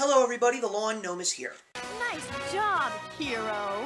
Hello everybody, the Lawn Gnome is here. Nice job, hero!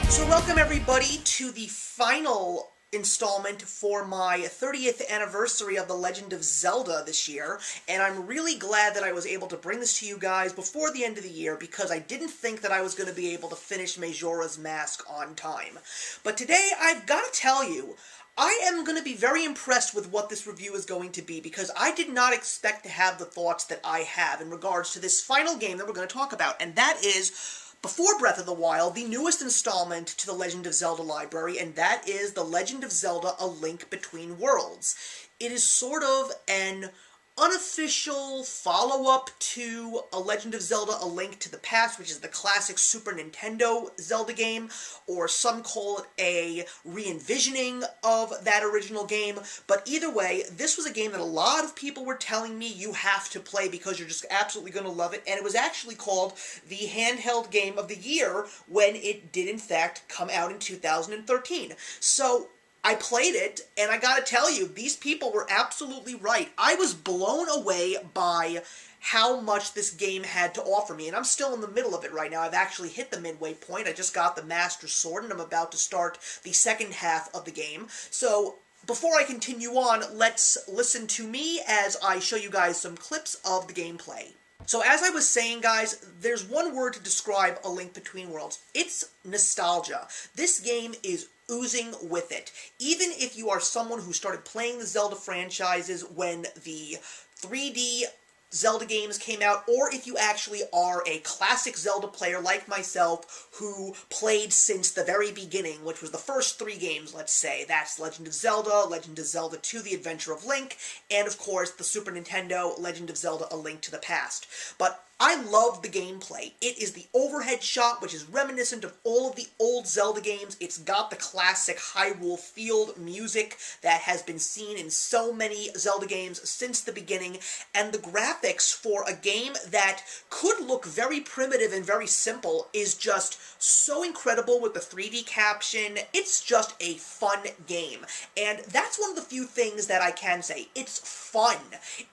So welcome everybody to the final installment for my 30th anniversary of The Legend of Zelda this year, and I'm really glad that I was able to bring this to you guys before the end of the year because I didn't think that I was going to be able to finish Majora's Mask on time. But today, I've got to tell you, I am going to be very impressed with what this review is going to be because I did not expect to have the thoughts that I have in regards to this final game that we're going to talk about, and that is, before Breath of the Wild, the newest installment to the Legend of Zelda library, and that is The Legend of Zelda: A Link Between Worlds. It is sort of an unofficial follow-up to A Legend of Zelda: A Link to the Past, which is the classic Super Nintendo Zelda game, or some call it a re-envisioning of that original game. But either way, this was a game that a lot of people were telling me you have to play because you're just absolutely going to love it, and it was actually called the Handheld Game of the Year when it did in fact come out in 2013. So I played it, and I gotta tell you, these people were absolutely right. I was blown away by how much this game had to offer me, and I'm still in the middle of it right now. I've actually hit the midway point. I just got the Master Sword, and I'm about to start the second half of the game. So before I continue on, let's listen to me as I show you guys some clips of the gameplay. So as I was saying, guys, there's one word to describe A Link Between Worlds. It's nostalgia. This game is oozing with it. Even if you are someone who started playing the Zelda franchises when the 3D Zelda games came out, or if you actually are a classic Zelda player like myself who played since the very beginning, which was the first 3 games, let's say. That's Legend of Zelda 2, The Adventure of Link, and of course the Super Nintendo Legend of Zelda: A Link to the Past. But I love the gameplay. It is the overhead shot, which is reminiscent of all of the old Zelda games. It's got the classic Hyrule Field music that has been seen in so many Zelda games since the beginning, and the graphics for a game that could look very primitive and very simple is just so incredible with the 3D caption. It's just a fun game, and that's one of the few things that I can say. It's fun.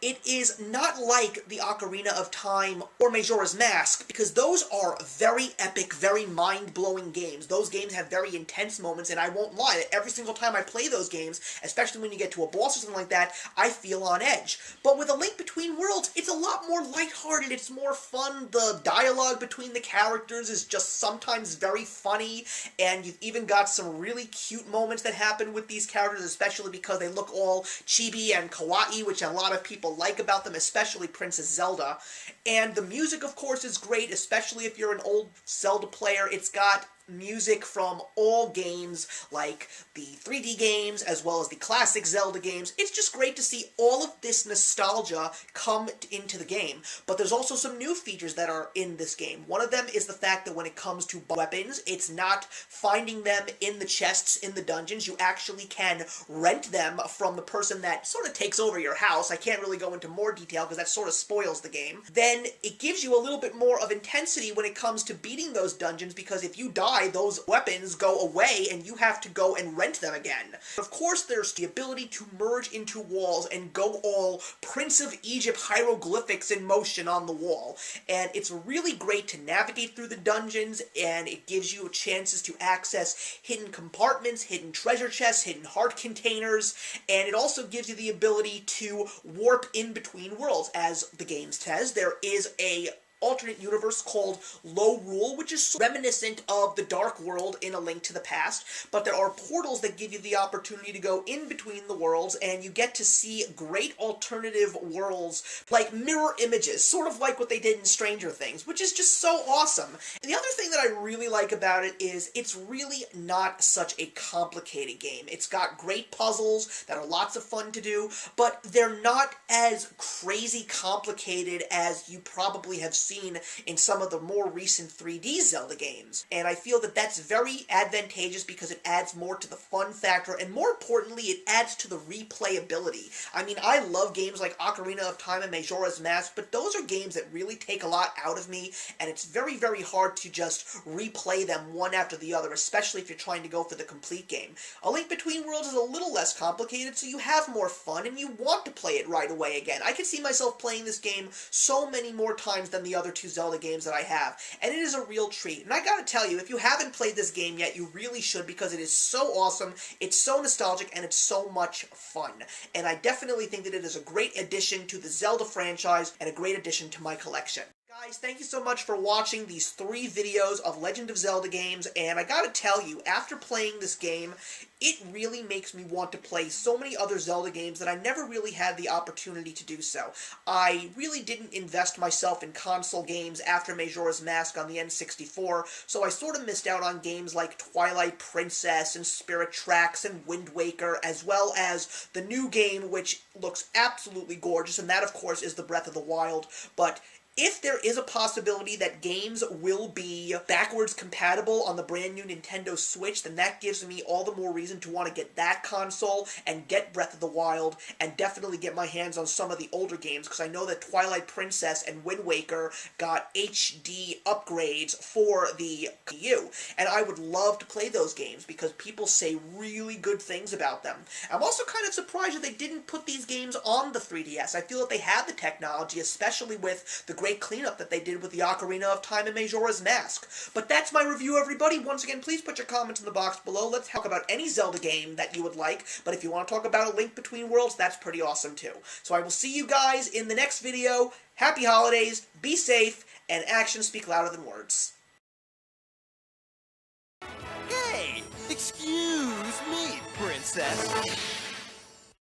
It is not like the Ocarina of Time or Majora's Mask, because those are very epic, very mind-blowing games. Those games have very intense moments, and I won't lie, that every single time I play those games, especially when you get to a boss or something like that, I feel on edge. But with A Link Between Worlds, it's a lot more lighthearted, it's more fun, the dialogue between the characters is just sometimes very funny, and you've even got some really cute moments that happen with these characters, especially because they look all chibi and kawaii, which a lot of people like about them, especially Princess Zelda. And the music, of course, is great, especially if you're an old Zelda player. It's got music from all games, like the 3D games, as well as the classic Zelda games. It's just great to see all of this nostalgia come into the game. But there's also some new features that are in this game. One of them is the fact that when it comes to weapons, it's not finding them in the chests in the dungeons. You actually can rent them from the person that sort of takes over your house. I can't really go into more detail because that sort of spoils the game. Then it gives you a little bit more of intensity when it comes to beating those dungeons, because if you die, those weapons go away and you have to go and rent them again. Of course, there's the ability to merge into walls and go all Prince of Egypt hieroglyphics in motion on the wall. And it's really great to navigate through the dungeons, and it gives you chances to access hidden compartments, hidden treasure chests, hidden heart containers, and it also gives you the ability to warp in between worlds. As the game says, there is a alternate universe called Low Rule, which is reminiscent of the Dark World in A Link to the Past, but there are portals that give you the opportunity to go in between the worlds, and you get to see great alternative worlds, like mirror images, sort of like what they did in Stranger Things, which is just so awesome. And the other thing that I really like about it is it's really not such a complicated game. It's got great puzzles that are lots of fun to do, but they're not as crazy complicated as you probably have seen seen in some of the more recent 3D Zelda games. And I feel that that's very advantageous because it adds more to the fun factor, and more importantly, it adds to the replayability. I mean, I love games like Ocarina of Time and Majora's Mask, but those are games that really take a lot out of me, and it's very, very hard to just replay them one after the other, especially if you're trying to go for the complete game. A Link Between Worlds is a little less complicated, so you have more fun, and you want to play it right away again. I can see myself playing this game so many more times than the other two Zelda games that I have, and it is a real treat. And I gotta tell you, if you haven't played this game yet, you really should, because it is so awesome, it's so nostalgic, and it's so much fun. And I definitely think that it is a great addition to the Zelda franchise, and a great addition to my collection. Guys, thank you so much for watching these 3 videos of Legend of Zelda games, and I gotta tell you, after playing this game, it really makes me want to play so many other Zelda games that I never really had the opportunity to do so. I really didn't invest myself in console games after Majora's Mask on the N64, so I sort of missed out on games like Twilight Princess and Spirit Tracks and Wind Waker, as well as the new game, which looks absolutely gorgeous, and that, of course, is the Breath of the Wild. But if there is a possibility that games will be backwards compatible on the brand new Nintendo Switch, then that gives me all the more reason to want to get that console and get Breath of the Wild, and definitely get my hands on some of the older games, because I know that Twilight Princess and Wind Waker got HD upgrades for the Wii U, and I would love to play those games because people say really good things about them. I'm also kind of surprised that they didn't put these games on the 3DS. I feel that they have the technology, especially with the great cleanup that they did with the Ocarina of Time and Majora's Mask. But that's my review, everybody. Once again, please put your comments in the box below. Let's talk about any Zelda game that you would like, but if you want to talk about A Link Between Worlds, that's pretty awesome too. So I will see you guys in the next video. Happy holidays, be safe, and actions speak louder than words. Hey, excuse me, princess.